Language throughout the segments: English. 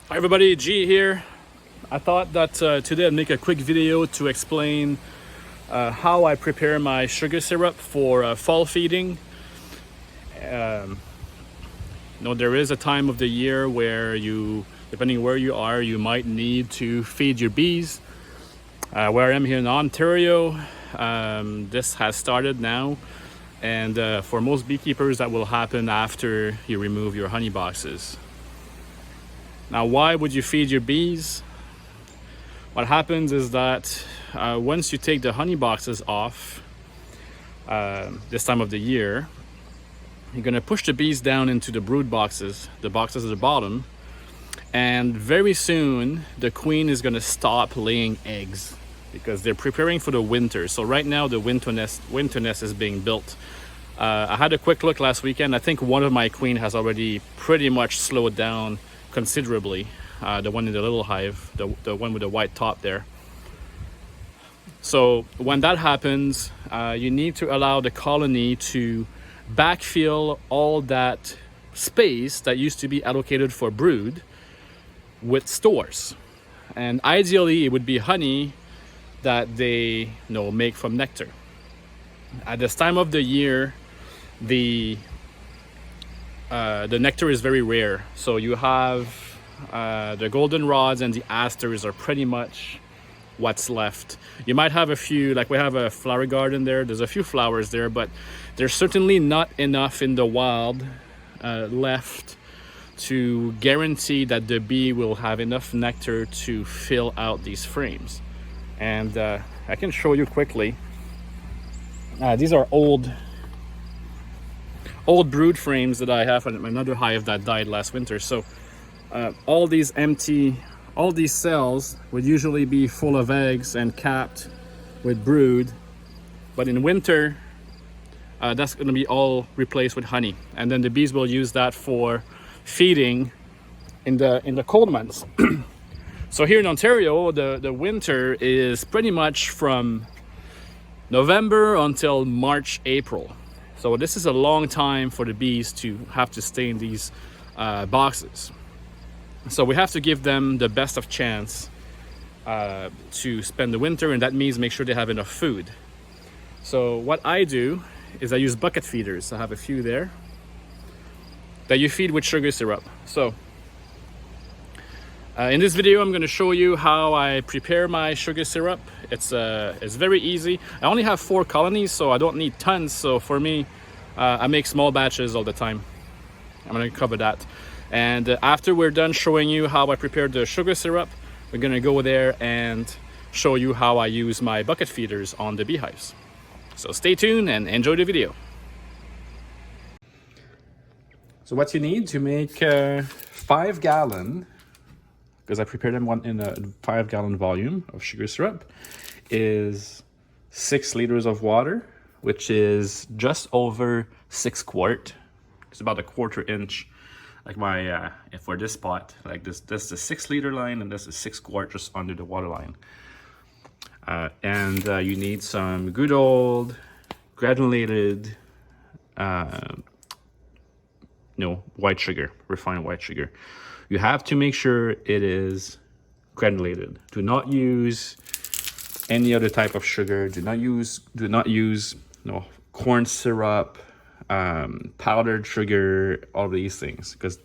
Hi everybody, G here. I thought that today I'd make a quick video to explain how I prepare my sugar syrup for fall feeding. There is a time of the year where depending where you are, you might need to feed your bees. Where I am here in Ontario, this has started now. And for most beekeepers, that will happen after you remove your honey boxes. Now, why would you feed your bees? What happens is that once you take the honey boxes off this time of the year, you're going to push the bees down into the brood boxes, the boxes at the bottom, and very soon the queen is going to stop laying eggs because they're preparing for the winter. So right now the winter nest is being built. I had a quick look last weekend. I think one of my queen has already pretty much slowed down considerably. The one in the little hive, the one with the white top there. So when that happens, you need to allow the colony to backfill all that space that used to be allocated for brood with stores. And ideally it would be honey that they make from nectar. At this time of the year, the nectar is very rare. So you have the goldenrods and the asters are pretty much what's left. You might have a few, like we have a flower garden there. There's a few flowers there, but there's certainly not enough in the wild left to guarantee that the bee will have enough nectar to fill out these frames. And I can show you quickly. These are old brood frames that I have from another hive that died last winter. So all these cells would usually be full of eggs and capped with brood, but in winter that's going to be all replaced with honey, and then the bees will use that for feeding in the cold months. So here in Ontario, the winter is pretty much from November until March, April. So this is a long time for the bees to have to stay in these boxes. So we have to give them the best of chance to spend the winter, and that means make sure they have enough food. So what I do is I use bucket feeders. I have a few there that you feed with sugar syrup. So in this video, I'm going to show you how I prepare my sugar syrup. It's very easy. I only have 4 colonies, so I don't need tons. So for me, I make small batches all the time. I'm going to cover that. And after we're done showing you how I prepare the sugar syrup, we're going to go there and show you how I use my bucket feeders on the beehives. So stay tuned and enjoy the video. So what you need to make 5 gallon, because I prepared them in a 5 gallon volume of sugar syrup, is 6 liters of water, which is just over 6 quart. It's about a 1/4 inch. Like my, for this pot, like this is the 6 liter line, and this is 6 quart just under the water line. And you need some good old granulated, white sugar, refined white sugar. You have to make sure it is granulated. Do not use any other type of sugar. Do not use corn syrup, powdered sugar, all these things, because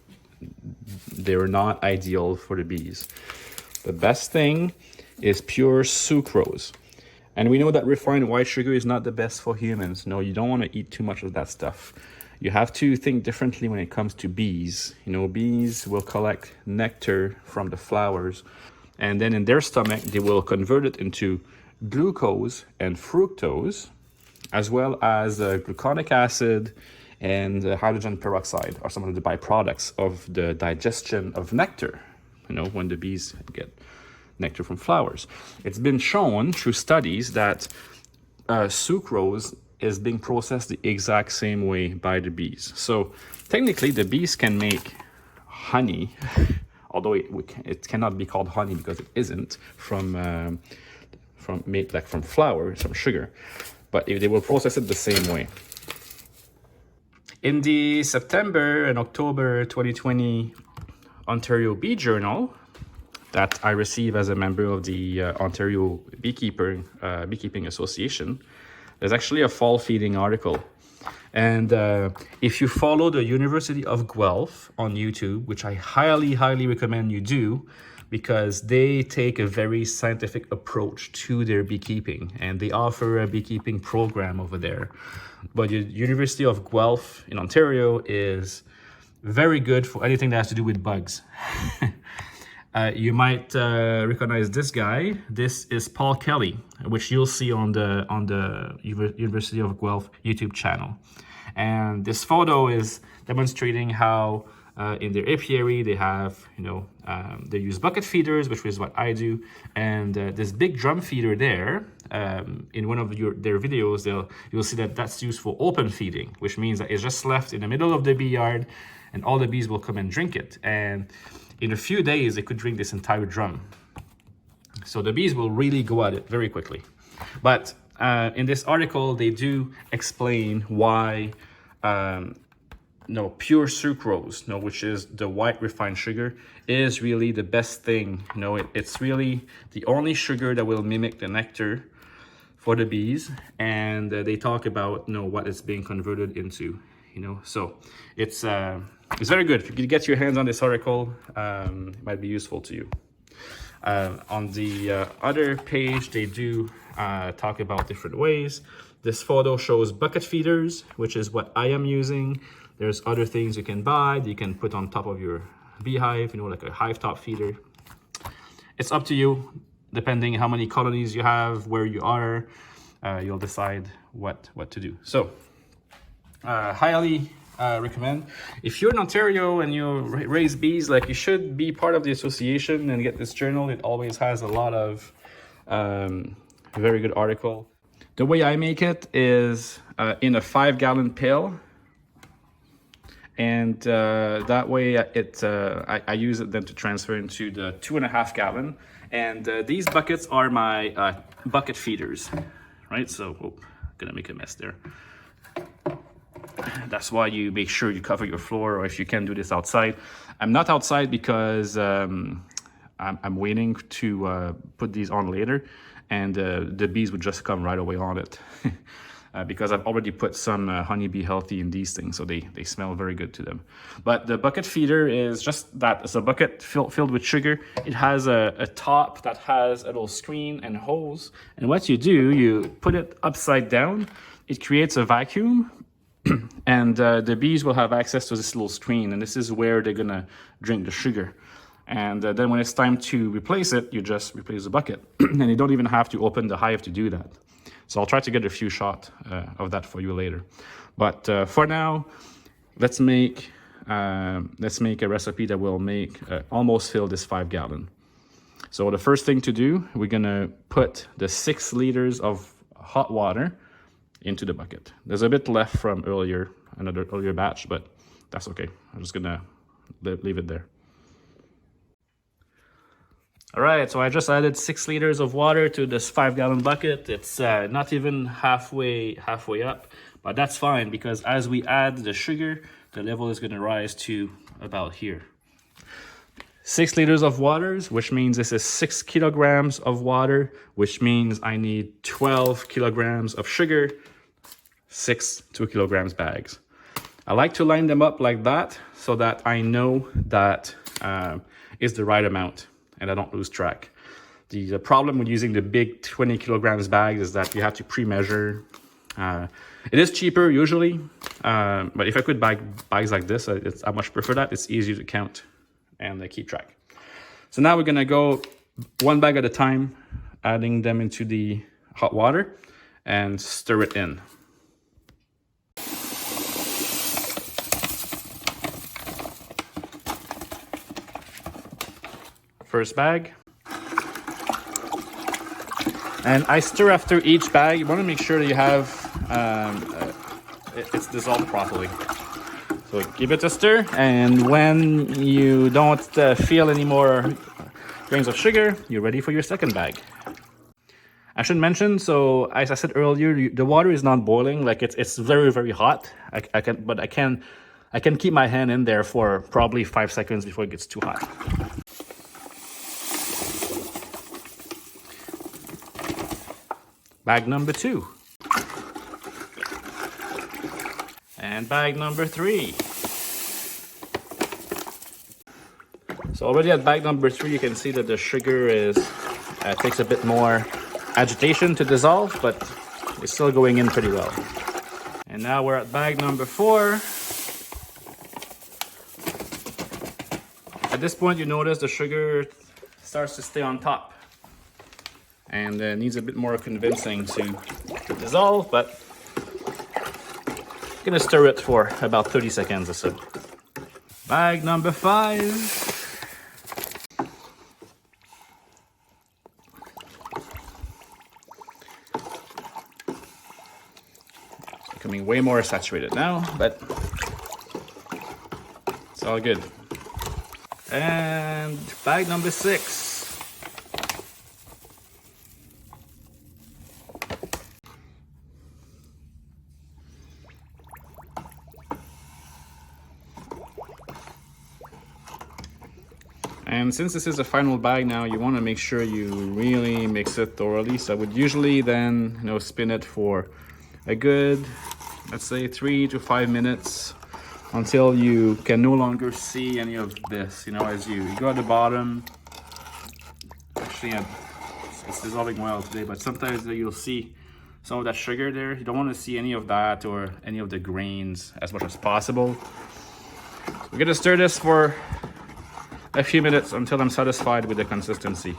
they're not ideal for the bees. The best thing is pure sucrose. And we know that refined white sugar is not the best for humans. No, you don't want to eat too much of that stuff. You have to think differently when it comes to bees. Bees will collect nectar from the flowers, and then in their stomach, they will convert it into glucose and fructose, as well as gluconic acid and hydrogen peroxide are some of the byproducts of the digestion of nectar, when the bees get nectar from flowers. It's been shown through studies that sucrose is being processed the exact same way by the bees. So technically the bees can make honey, although it cannot be called honey because it isn't from flowers, from sugar, but they will process it the same way. In the September and October 2020 Ontario Bee Journal that I receive as a member of the Ontario Beekeeping Association, there's actually a fall feeding article. And if you follow the University of Guelph on YouTube, which I highly, highly recommend you do, because they take a very scientific approach to their beekeeping, and they offer a beekeeping program over there. But the University of Guelph in Ontario is very good for anything that has to do with bugs. You might recognize this guy. This is Paul Kelly, which you'll see on the University of Guelph YouTube channel. And this photo is demonstrating how in their apiary they have, they use bucket feeders, which is what I do, and this big drum feeder there. In one of their videos, you'll see that that's used for open feeding, which means that it's just left in the middle of the bee yard, and all the bees will come and drink it. And in a few days, they could drink this entire drum. So the bees will really go at it very quickly. But in this article, they do explain why pure sucrose, which is the white refined sugar, is really the best thing. It's really the only sugar that will mimic the nectar for the bees. And they talk about what it's being converted into. So it's very good. If you could get your hands on this article, it might be useful to you. On the other page, they do talk about different ways. This photo shows bucket feeders, which is what I am using. There's other things you can buy that you can put on top of your beehive, like a hive top feeder. It's up to you, depending how many colonies you have, where you are, you'll decide what to do. So, highly recommend. If you're in Ontario and you raise bees, you should be part of the association and get this journal. It always has a lot of very good article. The way I make it is in a 5-gallon pail, and that way I use it then to transfer into the 2.5 gallon. And these buckets are my bucket feeders, right? So, gonna make a mess there. That's why you make sure you cover your floor, or if you can do this outside. I'm not outside because I'm waiting to put these on later, and the bees would just come right away on it. Because I've already put some honeybee healthy in these things, so they smell very good to them. But the bucket feeder is just that. It's a bucket filled with sugar. It has a top that has a little screen and hose. And what you do, you put it upside down. It creates a vacuum. And the bees will have access to this little screen, and this is where they're gonna drink the sugar. And then when it's time to replace it, you just replace the bucket. And you don't even have to open the hive to do that. So I'll try to get a few shots of that for you later. But for now, let's make a recipe that will almost fill this 5-gallon. So the first thing to do, we're gonna put the 6 liters of hot water into the bucket. There's a bit left from another earlier batch, but that's okay. I'm just gonna leave it there. All right, so I just added 6 liters of water to this 5-gallon bucket. It's not even halfway up, but that's fine because as we add the sugar, the level is gonna rise to about here. 6 liters of water, which means this is 6 kilograms of water, which means I need 12 kilograms of sugar, 6 2-kilogram bags. I like to line them up like that so that I know that is the right amount and I don't lose track. The problem with using the big 20 kilograms bags is that you have to pre-measure. It is cheaper usually, but if I could buy bags like this, I much prefer that. It's easier to count and keep track. So now we're gonna go 1 bag at a time, adding them into the hot water and stir it in. First bag. And I stir after each bag. You want to make sure that you have it's dissolved properly. So give it a stir, and when you don't feel any more grains of sugar, you're ready for your second bag. I should mention, so as I said earlier, the water is not boiling. Like it's very, very hot. I can I can keep my hand in there for probably 5 seconds before it gets too hot. Bag number 2. And bag number 3. So already at bag number 3, you can see that the sugar is takes a bit more agitation to dissolve, but it's still going in pretty well. And now we're at bag number 4. At this point, you notice the sugar starts to stay on top and needs a bit more convincing to dissolve, but I'm gonna stir it for about 30 seconds or so. Bag number 5. Becoming way more saturated now, but it's all good. And bag number 6. And since this is a final bag now, you want to make sure you really mix it thoroughly. So I would usually then, spin it for a good, let's say 3 to 5 minutes until you can no longer see any of this. As you go at the bottom. Actually, it's dissolving well today, but sometimes you'll see some of that sugar there. You don't want to see any of that or any of the grains as much as possible. So we're gonna stir this for a few minutes until I'm satisfied with the consistency.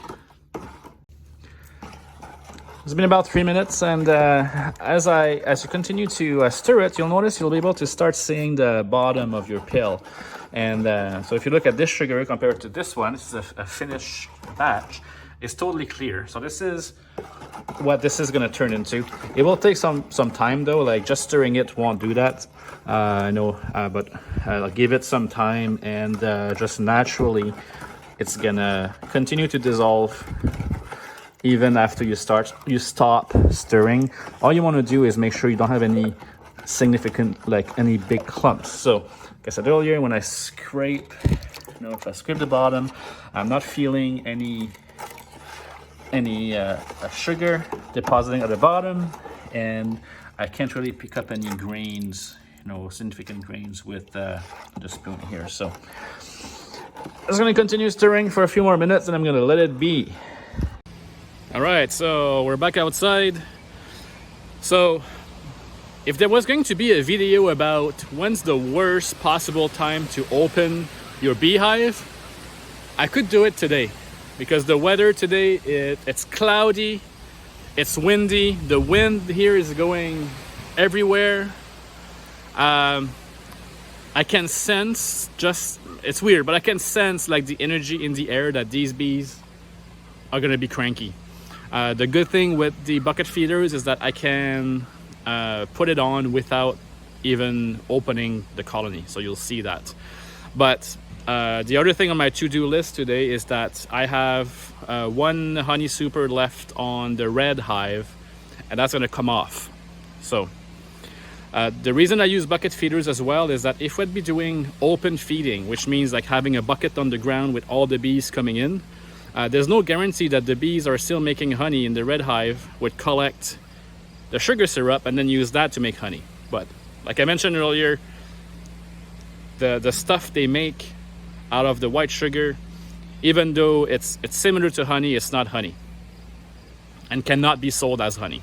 It's been about 3 minutes, and as you continue to stir it, you'll notice you'll be able to start seeing the bottom of your pill. And so if you look at this sugar compared to this one, this is a finished batch, it's totally clear. So this is what this is going to turn into. It will take some time though, like just stirring it won't do that. I know, but I'll give it some time, and just naturally it's gonna continue to dissolve even after you stop stirring. All you want to do is make sure you don't have any significant, any big clumps. So like I said earlier, when I scrape, if I scrape the bottom, I'm not feeling any sugar depositing at the bottom, and I can't really pick up any grains, significant grains with the spoon here. So I'm just going to continue stirring for a few more minutes, and I'm going to let it be. All right, so we're back outside. So if there was going to be a video about when's the worst possible time to open your beehive, I could do it today, because the weather today, it's cloudy, it's windy, the wind here is going everywhere. I can sense, it's weird, but I can sense the energy in the air that these bees are gonna be cranky. The good thing with the bucket feeders is that I can put it on without even opening the colony, so you'll see that. But the other thing on my to-do list today is that I have one honey super left on the red hive, and that's going to come off. So the reason I use bucket feeders as well is that if we'd be doing open feeding, which means having a bucket on the ground with all the bees coming in, there's no guarantee that the bees are still making honey in the red hive would collect the sugar syrup and then use that to make honey. But like I mentioned earlier, the stuff they make out of the white sugar, even though it's similar to honey, it's not honey and cannot be sold as honey.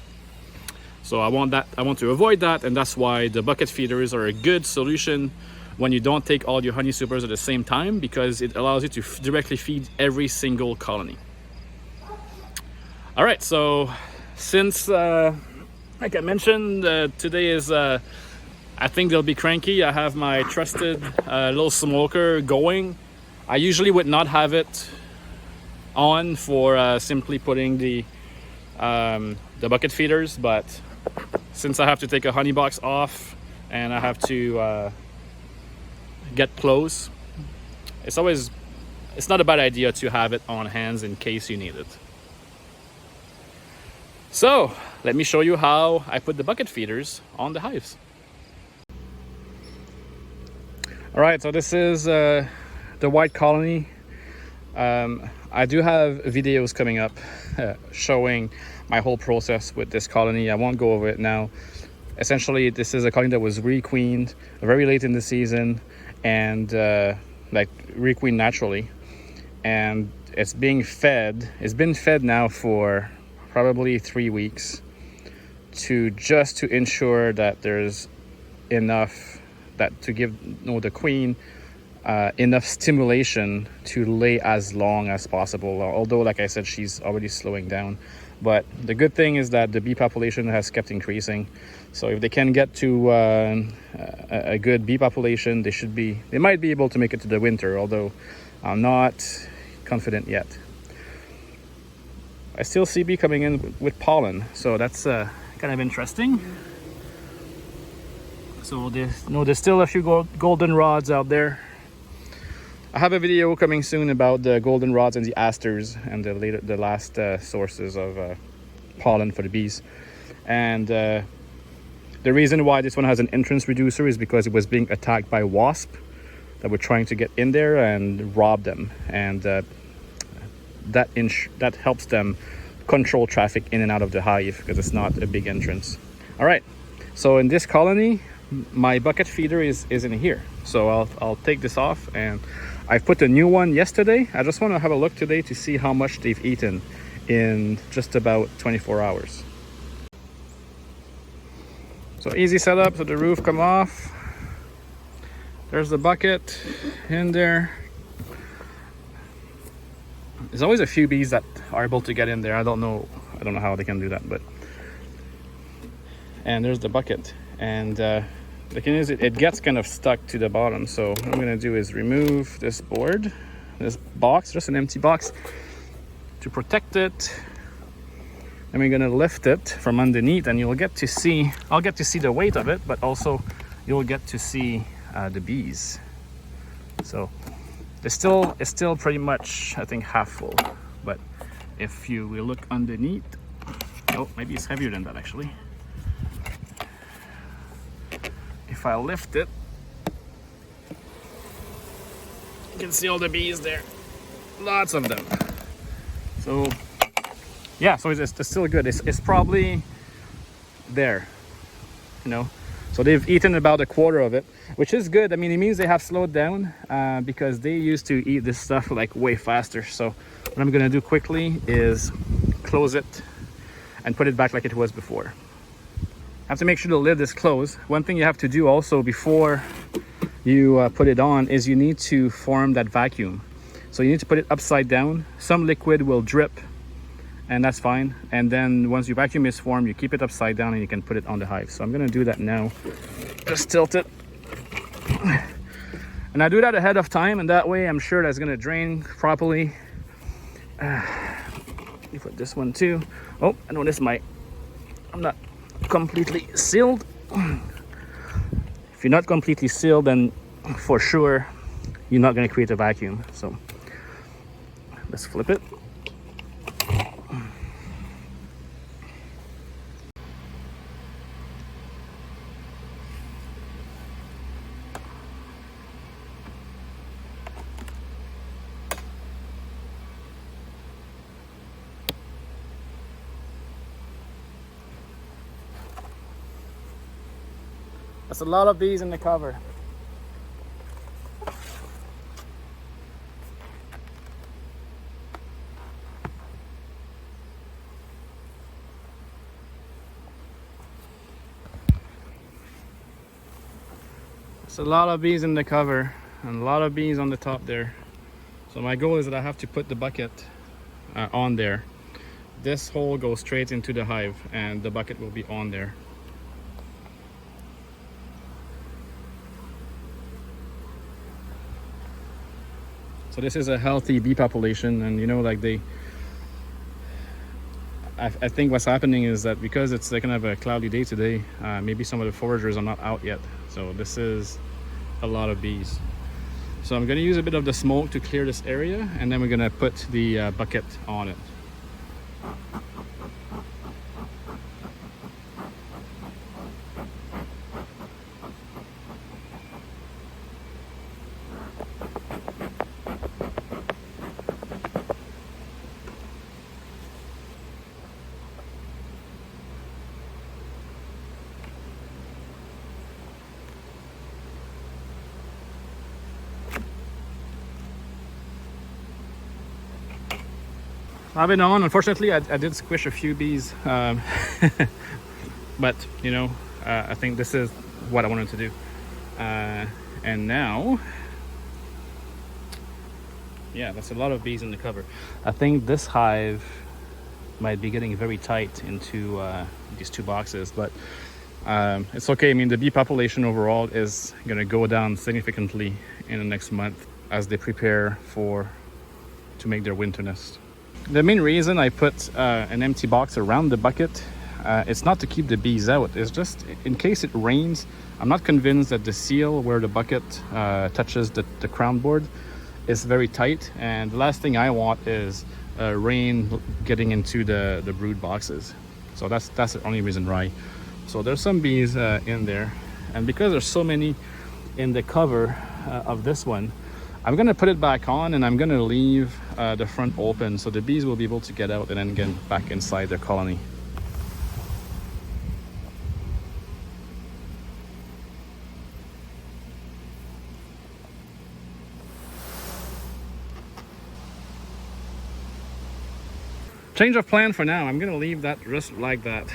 So I want to avoid that, and that's why the bucket feeders are a good solution when you don't take all your honey supers at the same time, because it allows you to directly feed every single colony. All right, so since like I mentioned, today is I think they'll be cranky. I have my trusted little smoker going. I usually would not have it on for simply putting the bucket feeders, but since I have to take a honey box off and I have to get close, it's not a bad idea to have it on hands in case you need it. So let me show you how I put the bucket feeders on the hives. All right, so this is the white colony. I do have videos coming up showing my whole process with this colony. I won't go over it now. Essentially, this is a colony that was requeened very late in the season and like requeened naturally. And it's being fed. It's been fed now for probably 3 weeks to ensure that there's enough that to give the queen enough stimulation to lay as long as possible. Although, like I said, she's already slowing down. But the good thing is that the bee population has kept increasing. So if they can get to a good bee population, they might be able to make it to the winter. Although I'm not confident yet. I still see bee coming in with pollen, so that's kind of interesting. So there's still a few golden rods out there. I have a video coming soon about the golden rods and the asters and the last sources of pollen for the bees. And the reason why this one has an entrance reducer is because it was being attacked by wasps that were trying to get in there and rob them. And that helps them control traffic in and out of the hive because it's not a big entrance. All right, so in this colony, my bucket feeder is in here. So I'll take this off, and I've put a new one yesterday. I just want to have a look today to see how much they've eaten in just about 24 hours. So easy setup, so the roof come off. There's the bucket in there. There's always a few bees that are able to get in there. I don't know how they can do that, but. And there's the bucket, and the thing is, it gets kind of stuck to the bottom. So what I'm gonna do is remove this board, this box, just an empty box, to protect it. And we're gonna lift it from underneath, and I'll get to see the weight of it, but also you'll get to see the bees. So it's still pretty much, I think, half full. But if you will look underneath, oh, maybe it's heavier than that actually. If I lift it, you can see all the bees there, lots of them. So yeah, so it's still good. It's probably there, you know. So they've eaten about a quarter of it, which is good. I mean, it means they have slowed down because they used to eat this stuff like way faster. So what I'm gonna do quickly is close it and put it back like it was before. I have to make sure the lid is closed. One thing you have to do also before you put it on is you need to form that vacuum. So you need to put it upside down. Some liquid will drip, and that's fine. And then once your vacuum is formed, you keep it upside down and you can put it on the hive. So I'm gonna do that now. Just tilt it. And I do that ahead of time, and that way I'm sure that's gonna drain properly. You put this one too. Oh, I know this might, I'm not completely sealed. If you're not completely sealed, then for sure you're not going to create a vacuum. So let's flip it. That's a lot of bees in the cover. It's a lot of bees in the cover and a lot of bees on the top there. So my goal is that I have to put the bucket on there. This hole goes straight into the hive and the bucket will be on there. So this is a healthy bee population, and you know, like I think what's happening is that because it's like kind of a cloudy day today, maybe some of the foragers are not out yet. So this is a lot of bees. So I'm going to use a bit of the smoke to clear this area, and then we're going to put the bucket on it. I've been on. Unfortunately, I did squish a few bees, but you know, I think this is what I wanted to do. And now, yeah, that's a lot of bees in the cover. I think this hive might be getting very tight into these 2 boxes, but it's okay. I mean, the bee population overall is going to go down significantly in the next month as they prepare to make their winter nest. The main reason I put an empty box around the bucket, it's not to keep the bees out. It's just in case it rains. I'm not convinced that the seal where the bucket touches the crown board is very tight, and the last thing I want is rain getting into the brood boxes. So that's the only reason why. So there's some bees in there, and because there's so many in the cover of this one, I'm gonna put it back on, and I'm gonna leave the front open so the bees will be able to get out and then get back inside their colony. Change of plan for now. I'm gonna leave that just like that.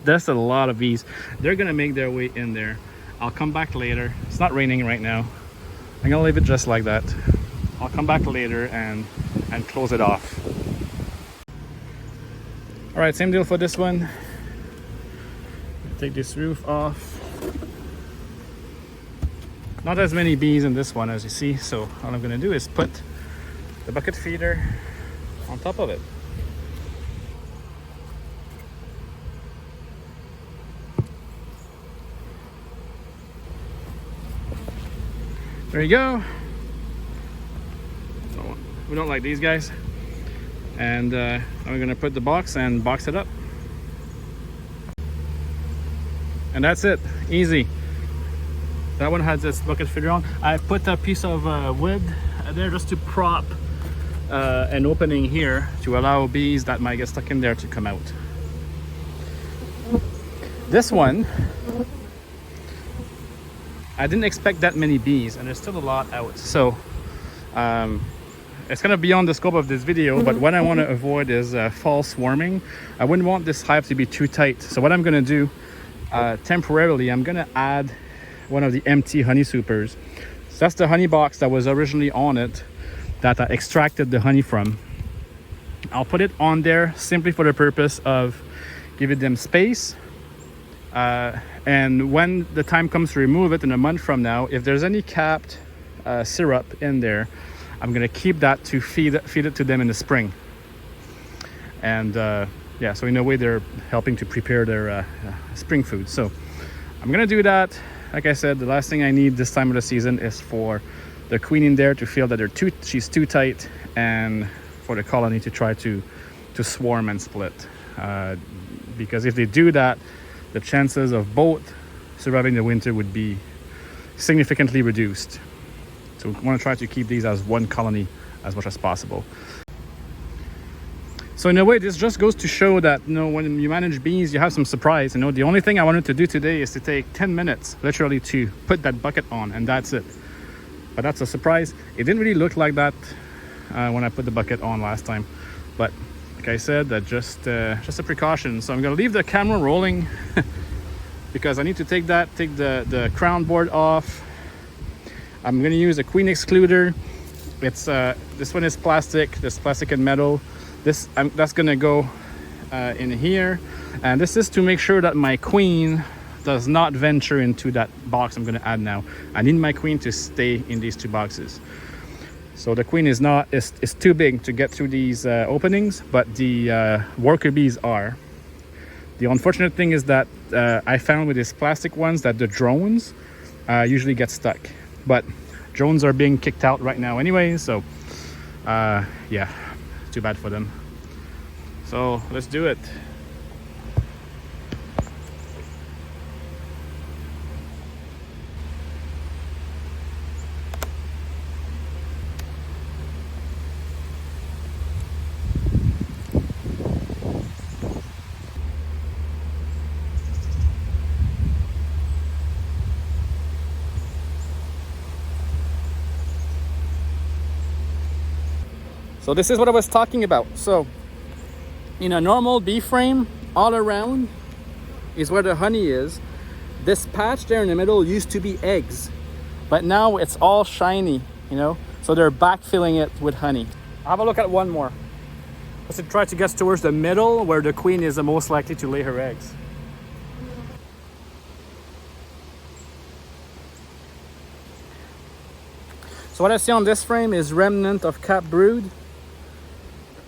That's a lot of bees. They're gonna make their way in there. I'll come back later. It's not raining right now. I'm gonna leave it just like that. I'll come back later and close it off. All right, same deal for this one. Take this roof off. Not as many bees in this one as you see, so all I'm gonna do is put the bucket feeder on top of it. There you go. So we don't like these guys. And I'm gonna put the box and box it up. And that's it, easy. That one has this bucket feeder on. I put a piece of wood there just to prop an opening here to allow bees that might get stuck in there to come out. This one, I didn't expect that many bees, and there's still a lot out. So it's kind of beyond the scope of this video, but what I want to avoid is false swarming. I wouldn't want this hive to be too tight. So what I'm going to do temporarily, I'm going to add one of the empty honey supers. So that's the honey box that was originally on it that I extracted the honey from. I'll put it on there simply for the purpose of giving them space. And when the time comes to remove it in a month from now, if there's any capped syrup in there, I'm gonna keep that to feed it to them in the spring. And yeah, so in a way they're helping to prepare their spring food. So I'm gonna do that. Like I said, the last thing I need this time of the season is for the queen in there to feel that she's too tight, and for the colony to try to swarm and split. Because if they do that, the chances of both surviving the winter would be significantly reduced. So we want to try to keep these as one colony as much as possible. So in a way, this just goes to show that, you know, when you manage bees, you have some surprise. You know, the only thing I wanted to do today is to take 10 minutes, literally, to put that bucket on, and that's it. But that's a surprise. It didn't really look like that when I put the bucket on last time. But like I said, that just a precaution. So I'm gonna leave the camera rolling because I need to take the crown board off. I'm gonna use a queen excluder. It's this one is plastic. This plastic and metal. That's gonna go in here, and this is to make sure that my queen does not venture into that box I'm gonna add now. I need my queen to stay in these 2 boxes. So the queen is too big to get through these openings, but the worker bees are. The unfortunate thing is that I found with these plastic ones that the drones usually get stuck. But drones are being kicked out right now anyway, so yeah, too bad for them. So let's do it. So this is what I was talking about. So In a normal bee frame, all around is where the honey is. This patch there in the middle used to be eggs, but now it's all shiny, you know? So they're backfilling it with honey. Have a look at one more. Let's try to get towards the middle where the queen is the most likely to lay her eggs. So what I see on this frame is remnant of capped brood.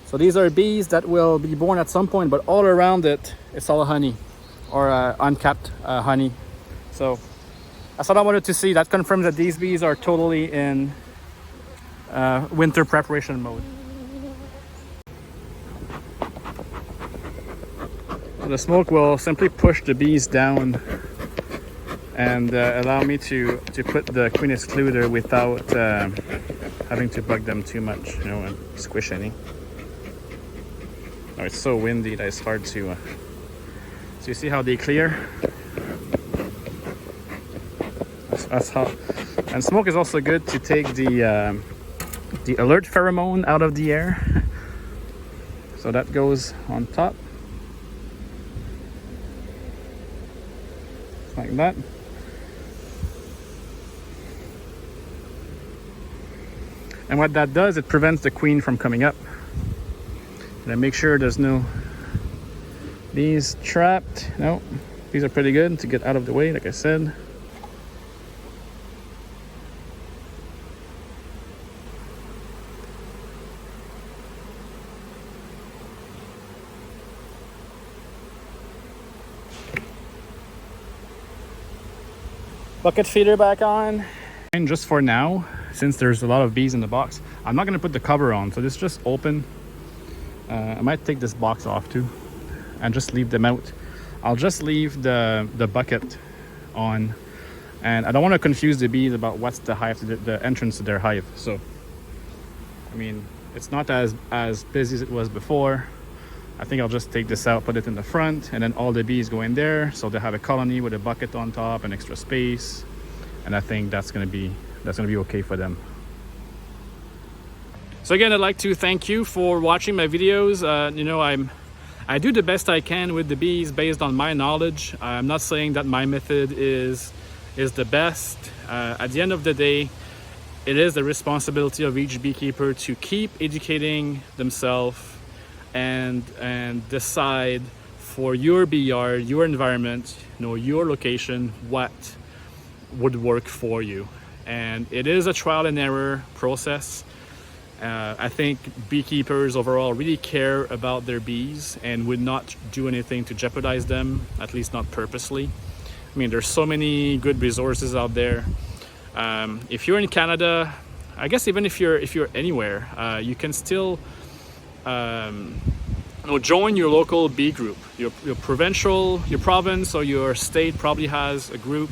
So these are bees that will be born at some point, but all around it, it's all honey or uncapped honey. So that's what I wanted to see. That confirms that these bees are totally in winter preparation mode. So the smoke will simply push the bees down and allow me to put the queen excluder without having to bug them too much, you know, and squish any. Oh, it's so windy that it's hard to. So you see how they clear? That's how. And smoke is also good to take the alert pheromone out of the air. So that goes on top, like that. And what that does, it prevents the queen from coming up. And I make sure there's no bees trapped. No, these are pretty good to get out of the way, like I said. Bucket feeder back on. And just for now, since there's a lot of bees in the box, I'm not going to put the cover on, so this is just open. I might take this box off too and just leave them out. I'll just leave the bucket on, and I don't want to confuse the bees about what's the hive, the entrance to their hive. So I mean, it's not as busy as it was before. I think I'll just take this out, put it in the front, and then all the bees go in there, so they have a colony with a bucket on top and extra space, and I think that's gonna be okay for them. So again, I'd like to thank you for watching my videos. You know, I do the best I can with the bees based on my knowledge. I'm not saying that my method is the best. At the end of the day, it is the responsibility of each beekeeper to keep educating themselves and decide for your bee yard, your environment, you know, your location, what would work for you. And it is a trial and error process. I think beekeepers overall really care about their bees and would not do anything to jeopardize them, at least not purposely. I mean, there's so many good resources out there. If you're in Canada, I guess even if you're anywhere, you can still join your local bee group. Your province or your state probably has a group.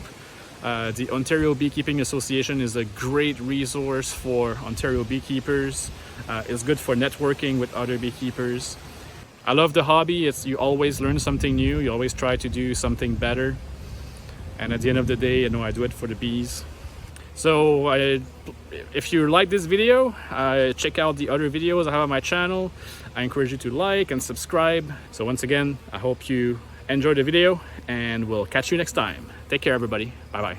The Ontario Beekeeping Association is a great resource for Ontario beekeepers. It's good for networking with other beekeepers. I love the hobby. You always learn something new. You always try to do something better. And at the end of the day, you know, I do it for the bees. So if you like this video, check out the other videos I have on my channel. I encourage you to like and subscribe. So once again, I hope you enjoyed the video, and we'll catch you next time. Take care, everybody. Bye-bye.